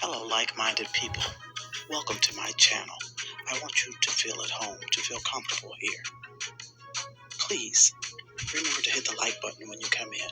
Hello, like-minded people. Welcome to my channel. I want you to feel at home, to feel comfortable here. Please, remember to hit the like button when you come in.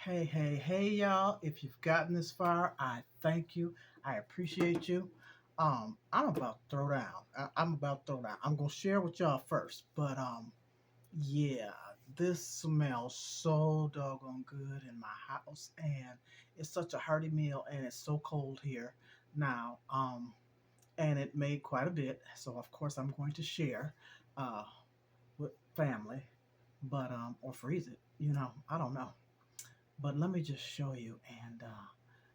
Hey, hey, hey, y'all. If you've gotten this far, I thank you. I appreciate you. I'm about to throw down. I'm about to throw down. I'm gonna share with y'all first, but yeah, this smells so doggone good in my house, and it's such a hearty meal, and it's so cold here now. And it made quite a bit, so of course I'm going to share uh with family, but or freeze it. I don't know. But let me just show you and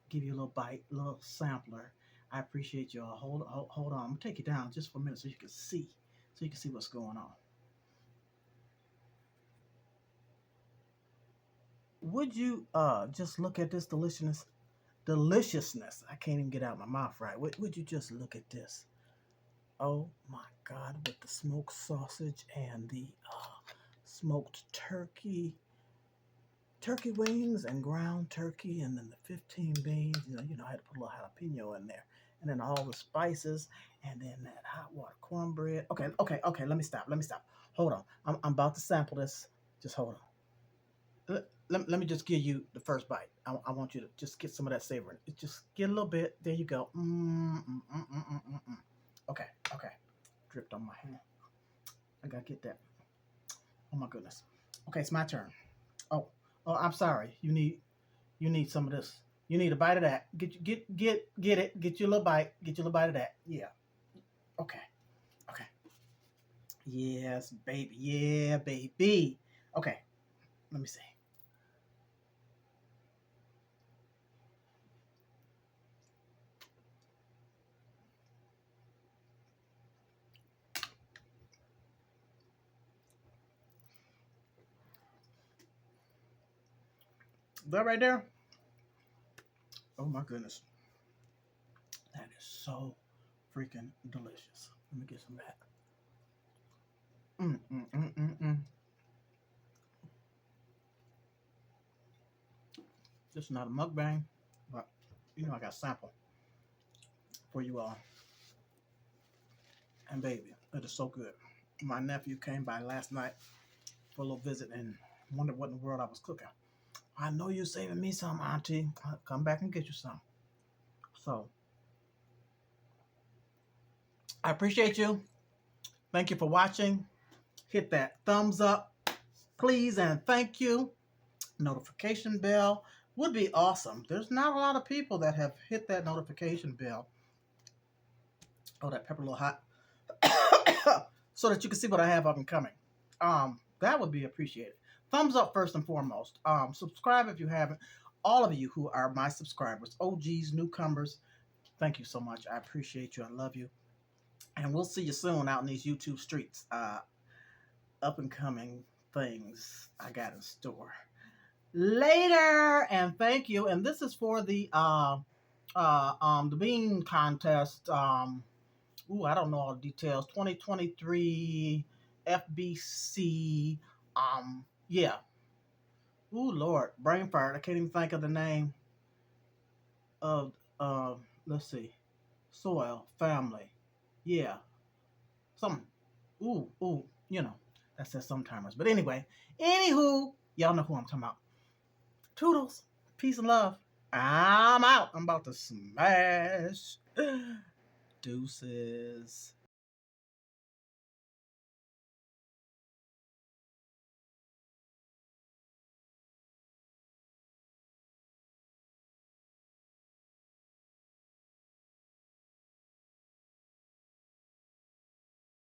give you a little bite, a little sampler. I appreciate y'all. Hold on. I'm gonna take you down just for a minute so you can see what's going on. Would you just look at this deliciousness? I can't even get out my mouth right. Would you just look at this? Oh my God, with the smoked sausage and the smoked turkey wings and ground turkey, and then the 15 beans. I had to put a little jalapeno in there, and then all the spices, and then that hot water cornbread. Okay, okay, okay. Let me stop. Let me stop. Hold on. I'm about to sample this. Just hold on. Let me just give you the first bite. I want you to just get some of that savor. Just get a little bit. There you go. Okay, okay. Dripped on my hand. I gotta get that. Oh my goodness. Okay, it's my turn. Oh, oh, I'm sorry. You need some of this. You need a bite of that. Get it. Get your little bite. Get your little bite of that. Yeah. Okay. Okay. Yes, baby. Yeah, baby. Okay. Let me see. That right there. Oh my goodness. That is so freaking delicious. Let me get some of that. Mm, mm, mm, mm, mm. This is not a mukbang, but I got a sample for you all. And baby, it is so good. My nephew came by last night for a little visit and wondered what in the world I was cooking. I know you're saving me some, Auntie. Come back and get you some. So I appreciate you. Thank you for watching. Hit that thumbs up, please, and thank you. Notification bell would be awesome. There's not a lot of people that have hit that notification bell. Oh, that pepper a little hot. So that you can see what I have up and coming. That would be appreciated. Thumbs up first and foremost. Subscribe if you haven't. All of you who are my subscribers, OGs, newcomers, thank you so much. I appreciate you. I love you. And we'll see you soon out in these YouTube streets. Up and coming things I got in store. Later, and thank you. And this is for the bean contest. I don't know all the details. 2023 FBC. Yeah. Ooh, Lord, brain fart. I can't even think of the name of. Let's see, soil family. Yeah, some. Ooh. That says sometimers. But anyway, anywho, y'all know who I'm talking about. Toodles, peace and love. I'm out. I'm about to smash. Deuces.